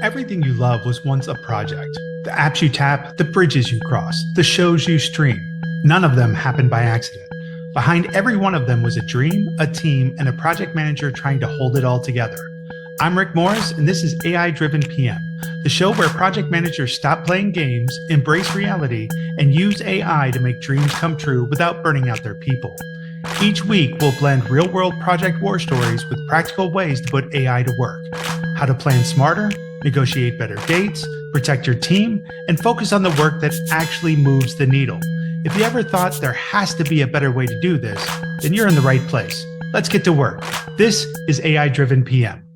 Everything you love was once a project. The apps you tap, the bridges you cross, the shows you stream. None of them happened by accident. Behind every one of them was a dream, a team, and a project manager trying to hold it all together. I'm Rick Morris, and this is AI Driven PM, the show where project managers stop playing games, embrace reality, and use AI to make dreams come true without burning out their people. Each week, we'll blend real world project war stories with practical ways to put AI to work. How to plan smarter, negotiate better dates, protect your team, and focus on the work that actually moves the needle. If you ever thought there has to be a better way to do this, then you're in the right place. Let's get to work. This is AI Driven PM.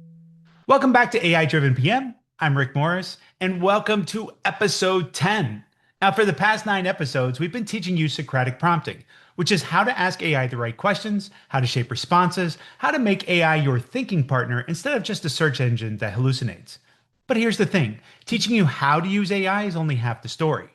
Welcome back to AI Driven PM. I'm Rick Morris, and welcome to episode 10. Now, for the past 9 episodes, we've been teaching you Socratic prompting, which is how to ask AI the right questions, how to shape responses, how to make AI your thinking partner instead of just a search engine that hallucinates. But here's the thing, teaching you how to use AI is only half the story.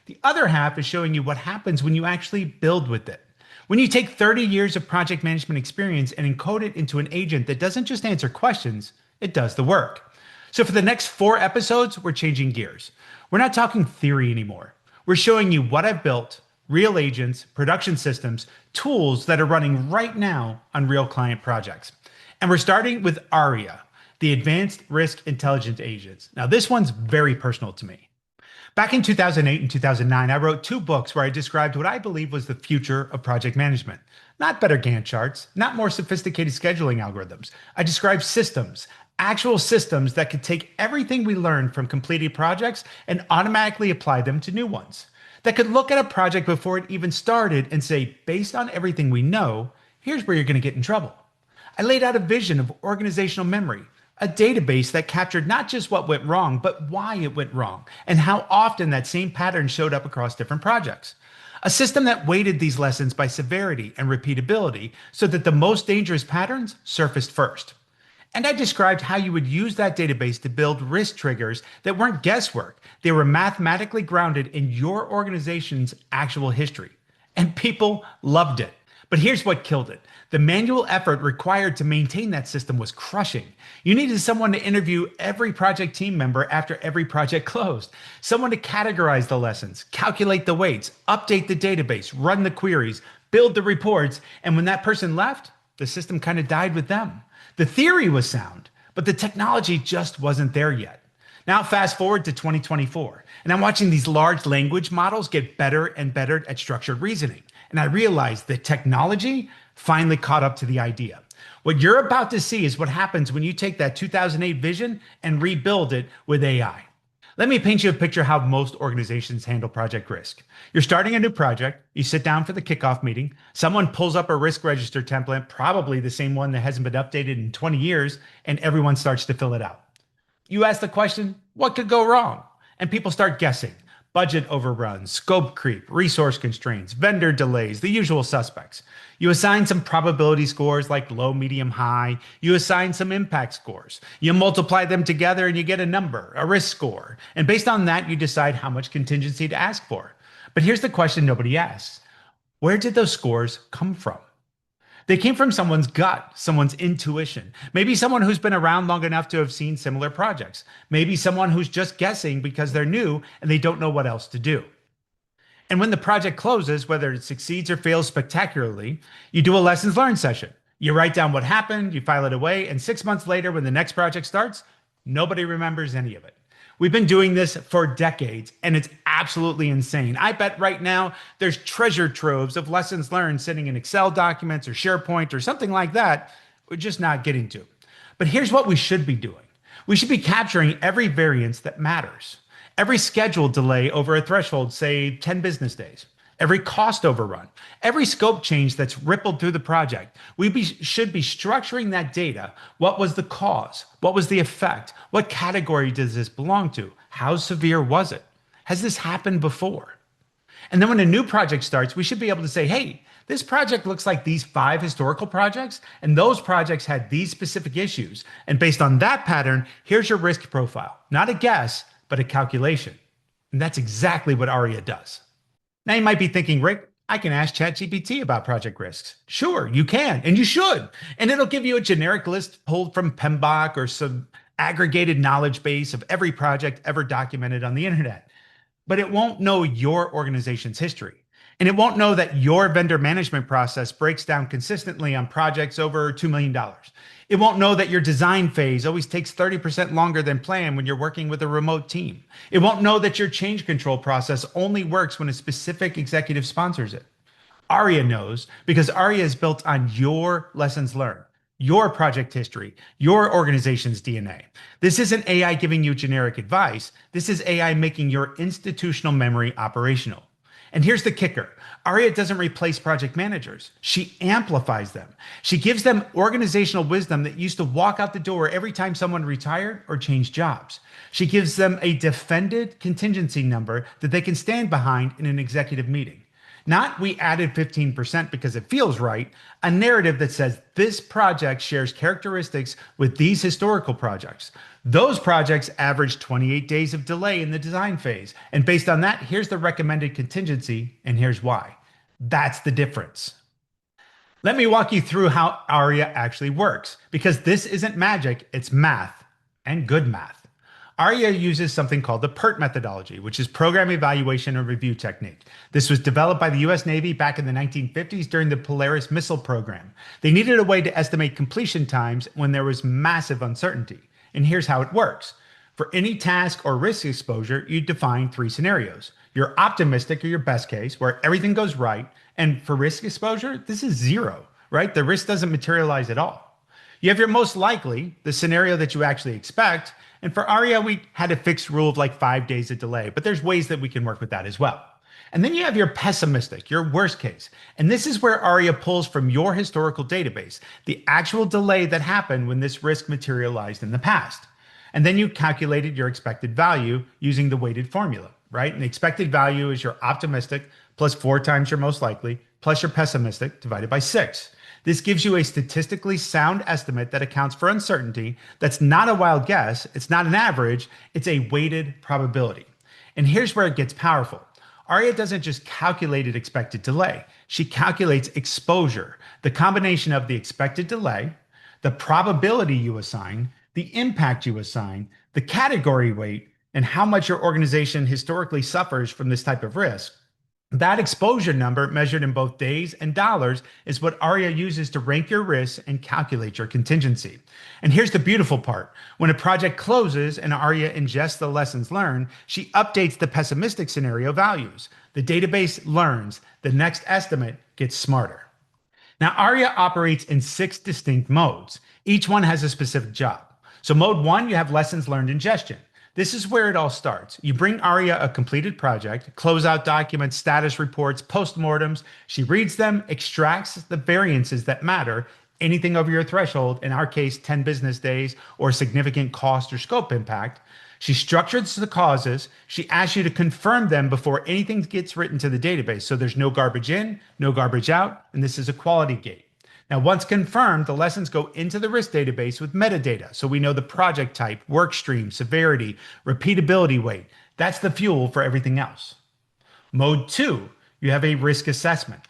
The other half is showing you what happens when you actually build with it. When you take 30 years of project management experience and encode it into an agent that doesn't just answer questions, it does the work. So for the next 4 episodes, we're changing gears. We're not talking theory anymore. We're showing you what I've built, real agents, production systems, tools that are running right now on real client projects. And we're starting with ARIA, the Advanced Risk Intelligence Agents. Now, this one's very personal to me. Back in 2008 and 2009, I wrote 2 books where I described what I believe was the future of project management. Not better Gantt charts, not more sophisticated scheduling algorithms. I described systems, actual systems that could take everything we learned from completed projects and automatically apply them to new ones. That could look at a project before it even started and say, based on everything we know, here's where you're going to get in trouble. I laid out a vision of organizational memory, a database that captured not just what went wrong, but why it went wrong, and how often that same pattern showed up across different projects. A system that weighted these lessons by severity and repeatability so that the most dangerous patterns surfaced first. And I described how you would use that database to build risk triggers that weren't guesswork. They were mathematically grounded in your organization's actual history. And people loved it. But here's what killed it. The manual effort required to maintain that system was crushing. You needed someone to interview every project team member after every project closed, someone to categorize the lessons, calculate the weights, update the database, run the queries, build the reports, and when that person left, the system kind of died with them. The theory was sound, but the technology just wasn't there yet. Now fast forward to 2024, and I'm watching these large language models get better and better at structured reasoning. And I realized that technology finally caught up to the idea. What you're about to see is what happens when you take that 2008 vision and rebuild it with AI. Let me paint you a picture of how most organizations handle project risk. You're starting a new project, you sit down for the kickoff meeting, someone pulls up a risk register template, probably the same one that hasn't been updated in 20 years, and everyone starts to fill it out. You ask the question, what could go wrong? And people start guessing. Budget overruns, scope creep, resource constraints, vendor delays, the usual suspects. You assign some probability scores like low, medium, high. You assign some impact scores. You multiply them together and you get a number, a risk score. And based on that, you decide how much contingency to ask for. But here's the question nobody asks. Where did those scores come from? They came from someone's gut, someone's intuition. Maybe someone who's been around long enough to have seen similar projects. Maybe someone who's just guessing because they're new and they don't know what else to do. And when the project closes, whether it succeeds or fails spectacularly, you do a lessons learned session. You write down what happened, you file it away, and 6 months later, when the next project starts, nobody remembers any of it. We've been doing this for decades, and it's absolutely insane. I bet right now there's treasure troves of lessons learned sitting in Excel documents or SharePoint or something like that we're just not getting to. But here's what we should be doing. We should be capturing every variance that matters. Every scheduled delay over a threshold, say 10 business days. Every cost overrun, every scope change that's rippled through the project. Should be structuring that data. What was the cause? What was the effect? What category does this belong to? How severe was it? Has this happened before? And then when a new project starts, we should be able to say, hey, this project looks like these 5 historical projects, and those projects had these specific issues. And based on that pattern, here's your risk profile. Not a guess, but a calculation. And that's exactly what ARIA does. Now you might be thinking, Rick, I can ask ChatGPT about project risks. Sure, you can, and you should. And it'll give you a generic list pulled from PMBOK or some aggregated knowledge base of every project ever documented on the internet. But it won't know your organization's history. And it won't know that your vendor management process breaks down consistently on projects over $2 million. It won't know that your design phase always takes 30% longer than planned when you're working with a remote team. It won't know that your change control process only works when a specific executive sponsors it. ARIA knows because ARIA is built on your lessons learned, your project history, your organization's DNA. This isn't AI giving you generic advice. This is AI making your institutional memory operational. And here's the kicker. ARIA doesn't replace project managers. She amplifies them. She gives them organizational wisdom that used to walk out the door every time someone retired or changed jobs. She gives them a defended contingency number that they can stand behind in an executive meeting. Not we added 15% because it feels right, a narrative that says this project shares characteristics with these historical projects. Those projects average 28 days of delay in the design phase. And based on that, here's the recommended contingency, and here's why. That's the difference. Let me walk you through how ARIA actually works, because this isn't magic, it's math, and good math. ARIA uses something called the PERT methodology, which is Program Evaluation and Review Technique. This was developed by the US Navy back in the 1950s during the Polaris missile program. They needed a way to estimate completion times when there was massive uncertainty. And here's how it works. For any task or risk exposure, you define 3 scenarios. Your optimistic or your best case, where everything goes right. And for risk exposure, this is 0, right? The risk doesn't materialize at all. You have your most likely, the scenario that you actually expect. And for ARIA, we had a fixed rule of like 5 days of delay, but there's ways that we can work with that as well. And then you have your pessimistic, your worst case. And this is where ARIA pulls from your historical database, the actual delay that happened when this risk materialized in the past. And then you calculated your expected value using the weighted formula, right? And the expected value is your optimistic plus 4 times your most likely plus your pessimistic divided by 6. This gives you a statistically sound estimate that accounts for uncertainty. That's not a wild guess. It's not an average. It's a weighted probability. And here's where it gets powerful. ARIA doesn't just calculate expected delay. She calculates exposure, the combination of the expected delay, the probability you assign, the impact you assign, the category weight, and how much your organization historically suffers from this type of risk. That exposure number, measured in both days and dollars, is what ARIA uses to rank your risks and calculate your contingency. And here's the beautiful part. When a project closes and ARIA ingests the lessons learned, she updates the pessimistic scenario values. The database learns. The next estimate gets smarter. Now, ARIA operates in 6 distinct modes. Each one has a specific job. So mode 1, you have lessons learned ingestion. This is where it all starts. You bring ARIA a completed project, closeout documents, status reports, postmortems. She reads them, extracts the variances that matter, anything over your threshold, in our case, 10 business days, or significant cost or scope impact. She structures the causes. She asks you to confirm them before anything gets written to the database. So there's no garbage in, no garbage out, and this is a quality gate. Now, once confirmed, the lessons go into the risk database with metadata. So we know the project type, work stream, severity, repeatability weight. That's the fuel for everything else. Mode 2, you have a risk assessment.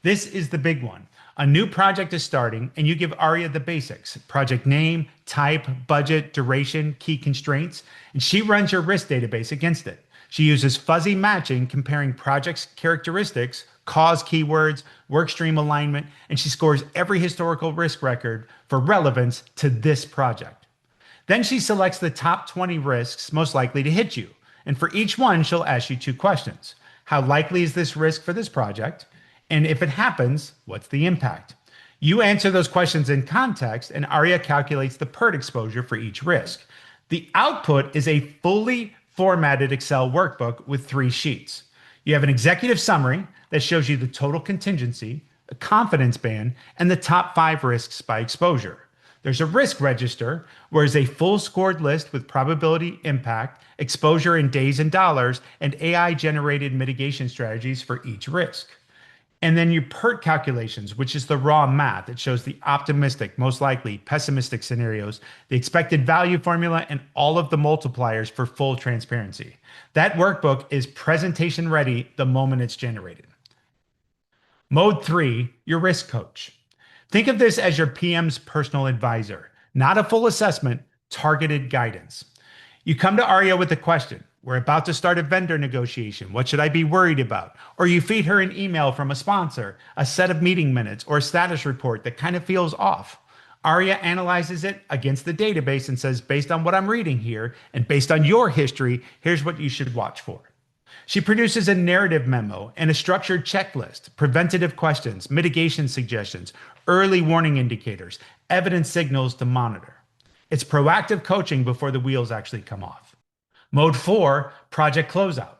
This is the big one. A new project is starting and you give ARIA the basics: project name, type, budget, duration, key constraints, and she runs your risk database against it. She uses fuzzy matching, comparing projects' characteristics, cause keywords, workstream alignment, and she scores every historical risk record for relevance to this project. Then she selects the top 20 risks most likely to hit you. And for each one, she'll ask you 2 questions. How likely is this risk for this project? And if it happens, what's the impact? You answer those questions in context, and ARIA calculates the PERT exposure for each risk. The output is a fully formatted Excel workbook with 3 sheets. You have an executive summary that shows you the total contingency, a confidence band, and the top 5 risks by exposure. There's a risk register, where is a full scored list with probability, impact, exposure in days and dollars, and AI-generated mitigation strategies for each risk. And then your PERT calculations, which is the raw math. It shows the optimistic, most likely, pessimistic scenarios, the expected value formula, and all of the multipliers for full transparency. That workbook is presentation ready the moment it's generated. Mode 3, your risk coach. Think of this as your PM's personal advisor. Not a full assessment, targeted guidance. You come to ARIA with a question. We're about to start a vendor negotiation. What should I be worried about? Or you feed her an email from a sponsor, a set of meeting minutes, or a status report that kind of feels off. ARIA analyzes it against the database and says, based on what I'm reading here and based on your history, here's what you should watch for. She produces a narrative memo and a structured checklist, preventative questions, mitigation suggestions, early warning indicators, evidence signals to monitor. It's proactive coaching before the wheels actually come off. Mode 4, project closeout.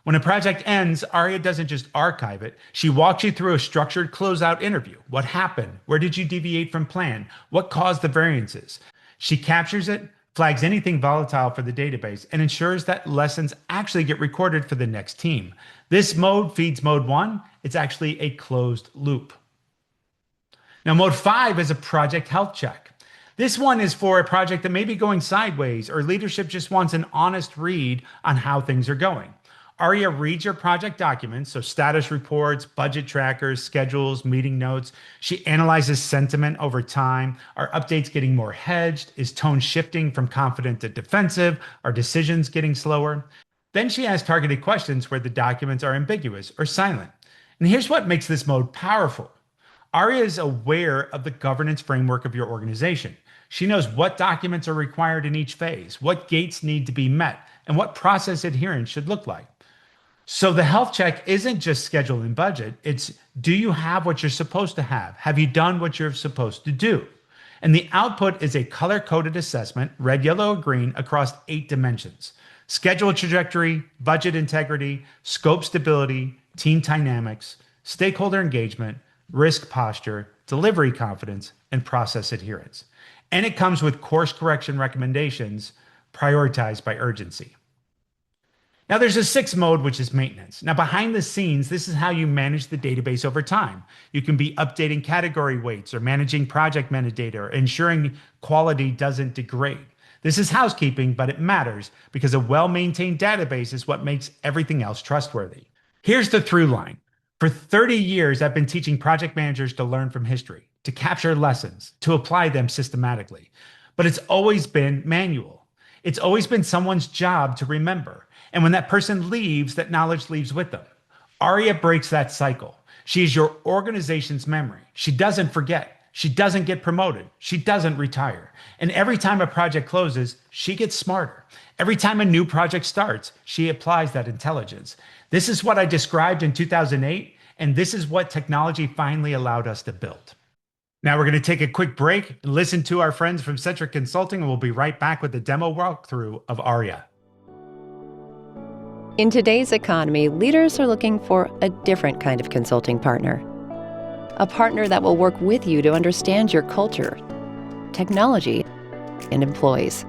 When a project ends, ARIA doesn't just archive it. She walks you through a structured closeout interview. What happened? Where did you deviate from plan? What caused the variances? She captures it, flags anything volatile for the database, and ensures that lessons actually get recorded for the next team. This mode feeds mode 1. It's actually a closed loop. Now, mode 5 is a project health check. This one is for a project that may be going sideways or leadership just wants an honest read on how things are going. ARIA reads your project documents, so status reports, budget trackers, schedules, meeting notes. She analyzes sentiment over time. Are updates getting more hedged? Is tone shifting from confident to defensive? Are decisions getting slower? Then she asks targeted questions where the documents are ambiguous or silent. And here's what makes this mode powerful. ARIA is aware of the governance framework of your organization. She knows what documents are required in each phase, what gates need to be met, and what process adherence should look like. So the health check isn't just schedule and budget. It's, do you have what you're supposed to have? Have you done what you're supposed to do? And the output is a color-coded assessment, red, yellow, or green, across 8 dimensions: schedule trajectory, budget integrity, scope stability, team dynamics, stakeholder engagement, risk posture, delivery confidence, and process adherence. And it comes with course correction recommendations prioritized by urgency. Now there's a 6th mode, which is maintenance. Now behind the scenes, this is how you manage the database over time. You can be updating category weights or managing project metadata or ensuring quality doesn't degrade. This is housekeeping, but it matters because a well-maintained database is what makes everything else trustworthy. Here's the through line. For 30 years, I've been teaching project managers to learn from history, to capture lessons, to apply them systematically. But it's always been manual. It's always been someone's job to remember. And when that person leaves, that knowledge leaves with them. ARIA breaks that cycle. She is your organization's memory. She doesn't forget. She doesn't get promoted. She doesn't retire. And every time a project closes, she gets smarter. Every time a new project starts, she applies that intelligence. This is what I described in 2008, and this is what technology finally allowed us to build. Now we're going to take a quick break and listen to our friends from Centric Consulting, and we'll be right back with the demo walkthrough of ARIA. In today's economy, leaders are looking for a different kind of consulting partner. A partner that will work with you to understand your culture, technology, and employees.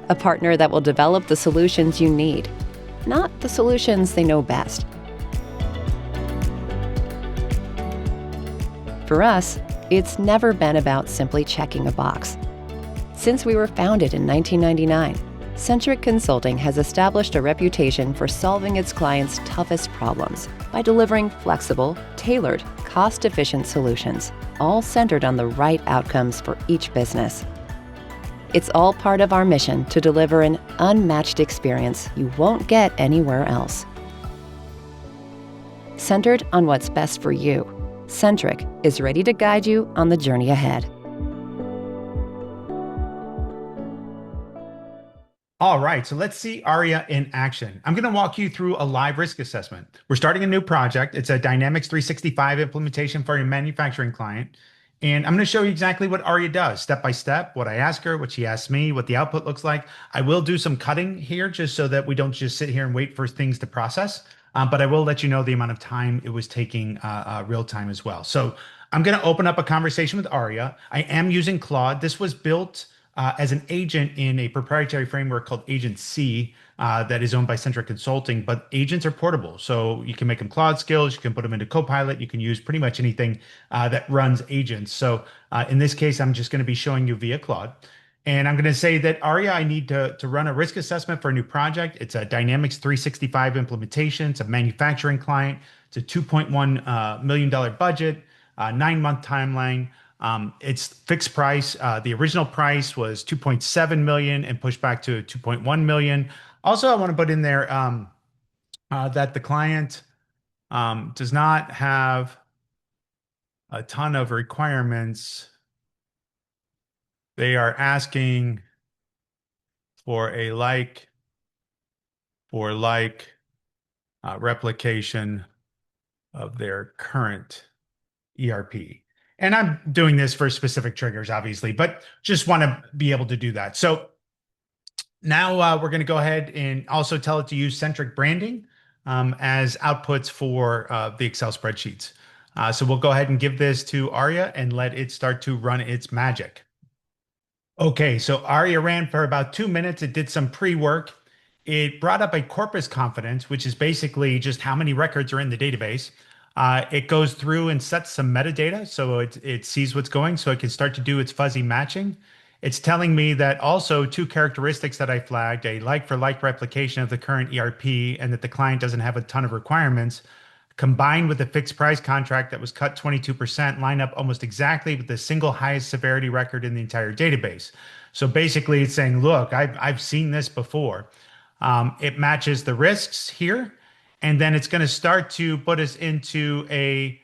A partner that will develop the solutions you need, not the solutions they know best. For us, it's never been about simply checking a box. Since we were founded in 1999, Centric Consulting has established a reputation for solving its clients' toughest problems by delivering flexible, tailored, cost-efficient solutions, all centered on the right outcomes for each business. It's all part of our mission to deliver an unmatched experience you won't get anywhere else. Centered on what's best for you, Centric is ready to guide you on the journey ahead. All right, so let's see ARIA in action. I'm going to walk you through a live risk assessment. We're starting a new project. It's a Dynamics 365 implementation for a manufacturing client. And I'm going to show you exactly what ARIA does, step by step, what I ask her, what she asks me, what the output looks like. I will do some cutting here just so that we don't just sit here and wait for things to process. But I will let you know the amount of time it was taking real time as well. So I'm going to open up a conversation with ARIA. I am using Claude. This was built as an agent in a proprietary framework called Agent C that is owned by Centric Consulting, but agents are portable. So you can make them Claude skills, you can put them into Copilot, you can use pretty much anything that runs agents. So in this case, I'm just going to be showing you via Claude. And I'm going to say that ARIA, I need to run a risk assessment for a new project. It's a Dynamics 365 implementation. It's a manufacturing client. It's a $2.1 million budget, 9-month timeline. It's fixed price. The original price was 2.7 million and pushed back to 2.1 million. Also, I want to put in there that the client does not have a ton of requirements. They are asking for a like replication of their current ERP. And I'm doing this for specific triggers, obviously, but just want to be able to do that. So now we're going to go ahead and also tell it to use centric branding as outputs for the Excel spreadsheets. So we'll go ahead and give this to ARIA and let it start to run its magic. Okay, so ARIA ran for about 2 minutes. It did some pre-work. It brought up a corpus confidence, which is basically just how many records are in the database. It goes through and sets some metadata, so it sees what's going, so it can start to do its fuzzy matching. It's telling me that also two characteristics that I flagged, a like-for-like replication of the current ERP, and that the client doesn't have a ton of requirements, combined with the fixed price contract that was cut 22%, line up almost exactly with the single highest severity record in the entire database. So basically, it's saying, look, I've seen this before. It matches the risks here, and then it's going to start to put us into a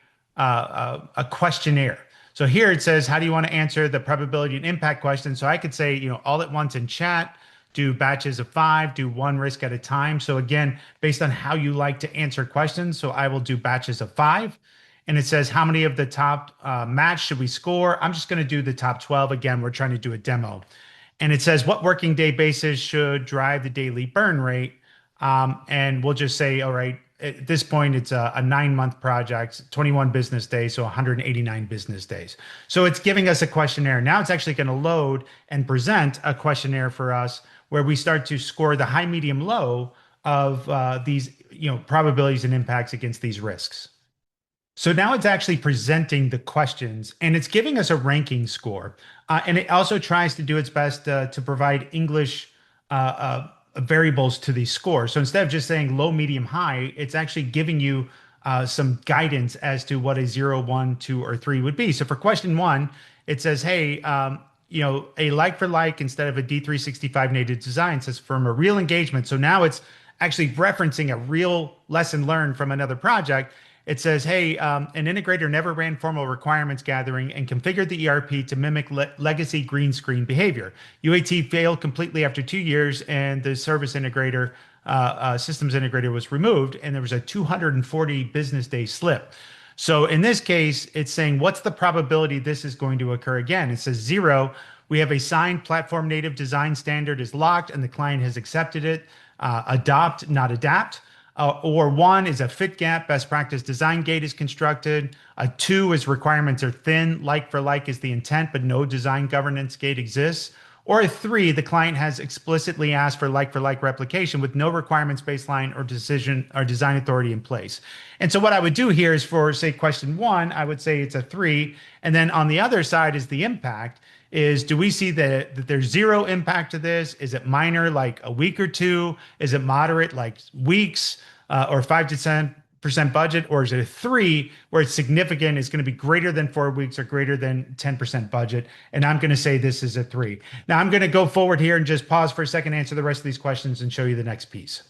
questionnaire. So here it says, how do you want to answer the probability and impact question? So I could say, all at once in chat, do batches of 5, do 1 risk at a time. So again, based on how you like to answer questions, so I will do batches of 5. And it says, how many of the top match should we score? I'm just going to do the top 12. Again, we're trying to do a demo. And it says, what working day basis should drive the daily burn rate? And we'll just say, all right, at this point, it's a 9-month project, 21 business days, so 189 business days. So it's giving us a questionnaire. Now it's actually going to load and present a questionnaire for us where we start to score the high, medium, low of these probabilities and impacts against these risks. So now it's actually presenting the questions and it's giving us a ranking score. And it also tries to do its best to provide English variables to these scores. So instead of just saying low, medium, high, it's actually giving you some guidance as to what a 0, 1, 2, or 3 would be. So for question 1, it says, hey, a like for like instead of a D365 native design. It says from a real engagement. So now it's actually referencing a real lesson learned from another project. It says, hey, an integrator never ran formal requirements gathering and configured the ERP to mimic legacy green screen behavior. UAT failed completely after 2 years, and the service integrator, systems integrator was removed, and there was a 240 business day slip. So in this case, it's saying, what's the probability this is going to occur again? It says 0. We have a signed platform native design standard is locked, and the client has accepted it. Adopt, not adapt. Or 1 is a fit gap, best practice design gate is constructed. 2 is requirements are thin, like for like is the intent, but no design governance gate exists. Or 3, the client has explicitly asked for like replication with no requirements baseline or decision or design authority in place. And so what I would do here is for, say, question 1, I would say it's a 3. And then on the other side is the impact. Is do we see that there's 0 impact to this? Is it minor, like a week or 2? Is it moderate, like weeks, or 5 to 10% budget? Or is it a 3 where it's significant? It's going to be greater than 4 weeks or greater than 10% budget. And I'm going to say this is a 3. Now I'm going to go forward here and just pause for a second, answer the rest of these questions and show you the next piece.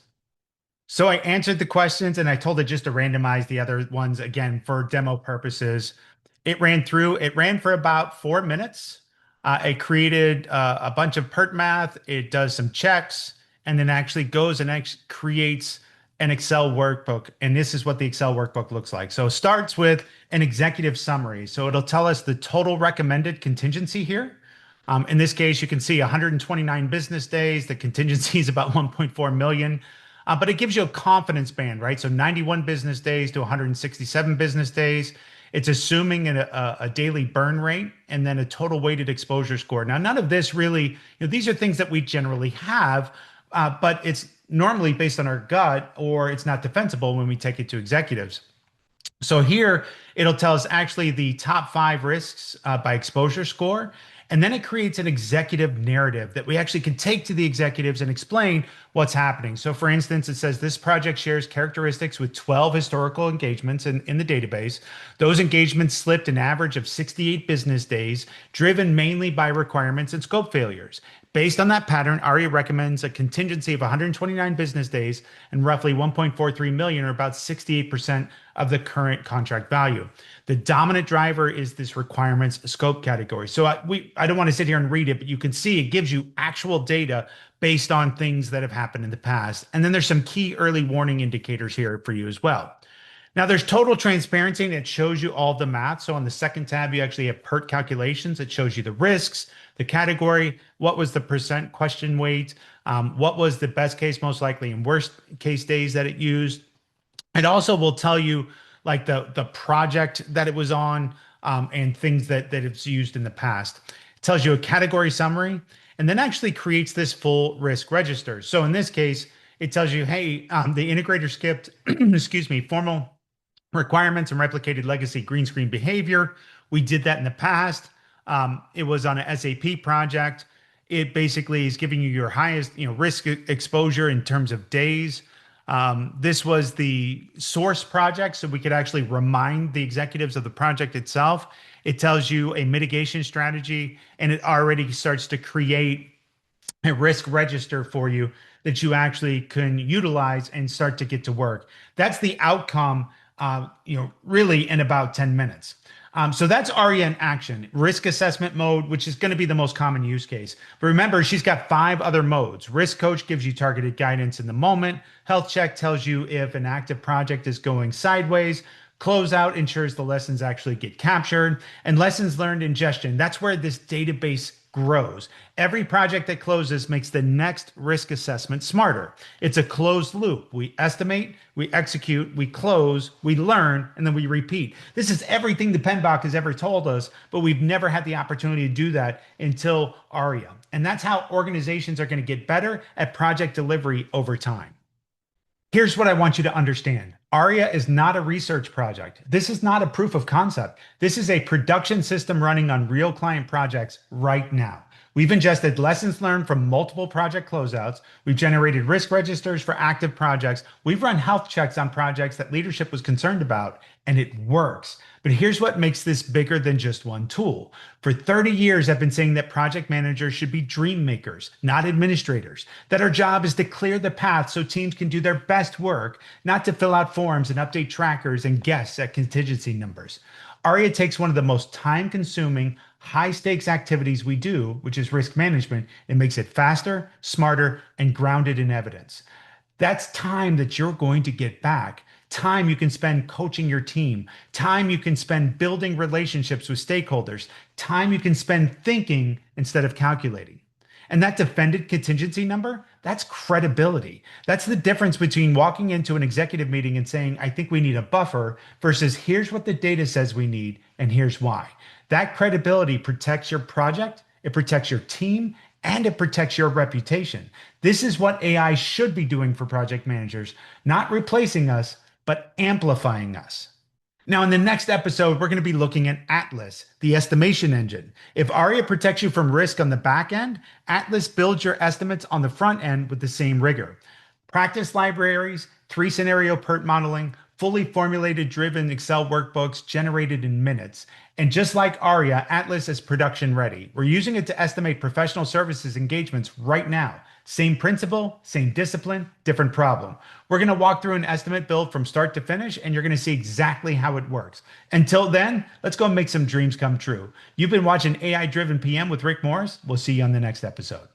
So I answered the questions and I told it just to randomize the other ones again for demo purposes. It ran for about 4 minutes. It created a bunch of PERT math. It does some checks and then actually goes and creates an Excel workbook. And this is what the Excel workbook looks like. So it starts with an executive summary. So it'll tell us the total recommended contingency here. In this case, you can see 129 business days. The contingency is about 1.4 million. But it gives you a confidence band, right? So 91 business days to 167 business days. It's assuming a daily burn rate and then a total weighted exposure score. Now, none of this really, these are things that we generally have, but it's normally based on our gut or it's not defensible when we take it to executives. So here it'll tell us actually the top 5 risks by exposure score. And then it creates an executive narrative that we actually can take to the executives and explain what's happening. So for instance, it says this project shares characteristics with 12 historical engagements in the database. Those engagements slipped an average of 68 business days, driven mainly by requirements and scope failures. Based on that pattern, ARIA recommends a contingency of 129 business days and roughly 1.43 million, or about 68% of the current contract value. The dominant driver is this requirements scope category. So I don't want to sit here and read it, but you can see it gives you actual data based on things that have happened in the past. And then there's some key early warning indicators here for you as well. Now there's total transparency, and it shows you all the math. So on the second tab, you actually have PERT calculations. It shows you the risks, the category, what was the percent question weight, what was the best case, most likely, and worst case days that it used. It also will tell you like the project that it was on, and things that it's used in the past. It tells you a category summary, and then actually creates this full risk register. So in this case, it tells you, hey, the integrator skipped, excuse me, formal requirements and replicated legacy green screen behavior. We did that in the past. It was on an SAP project. It basically is giving you your highest, risk exposure in terms of days. This was the source project, so we could actually remind the executives of the project itself. It tells you a mitigation strategy, and it already starts to create a risk register for you that you actually can utilize and start to get to work. That's the outcome, really in about 10 minutes. So that's ARIA in action. Risk assessment mode, which is going to be the most common use case. But remember, she's got 5 other modes. Risk coach gives you targeted guidance in the moment. Health check tells you if an active project is going sideways. Closeout ensures the lessons actually get captured. And lessons learned ingestion, that's where this database grows. Every project that closes makes the next risk assessment smarter. It's a closed loop. We estimate, we execute, we close, we learn, and then we repeat. This is everything the PMBOK has ever told us, but we've never had the opportunity to do that until ARIA. And that's how organizations are going to get better at project delivery over time. Here's what I want you to understand. ARIA is not a research project. This is not a proof of concept. This is a production system running on real client projects right now. We've ingested lessons learned from multiple project closeouts. We've generated risk registers for active projects. We've run health checks on projects that leadership was concerned about, and it works. But here's what makes this bigger than just one tool. For 30 years, I've been saying that project managers should be dream makers, not administrators, that our job is to clear the path so teams can do their best work, not to fill out forms and update trackers and guess at contingency numbers. ARIA takes one of the most time-consuming, high-stakes activities we do, which is risk management, and makes it faster, smarter, and grounded in evidence. That's time that you're going to get back. Time you can spend coaching your team, time you can spend building relationships with stakeholders, time you can spend thinking instead of calculating. And that defended contingency number, that's credibility. That's the difference between walking into an executive meeting and saying, I think we need a buffer, versus here's what the data says we need, and here's why. That credibility protects your project, it protects your team, and it protects your reputation. This is what AI should be doing for project managers, not replacing us, but amplifying us. Now, in the next episode, we're going to be looking at Atlas, the estimation engine. If ARIA protects you from risk on the back end, Atlas builds your estimates on the front end with the same rigor. Practice libraries, 3-scenario PERT modeling, fully formulated driven Excel workbooks generated in minutes. And just like ARIA, Atlas is production ready. We're using it to estimate professional services engagements right now. Same principle, same discipline, different problem. We're going to walk through an estimate build from start to finish, and you're going to see exactly how it works. Until then, let's go make some dreams come true. You've been watching AI Driven PM with Rick Morris. We'll see you on the next episode.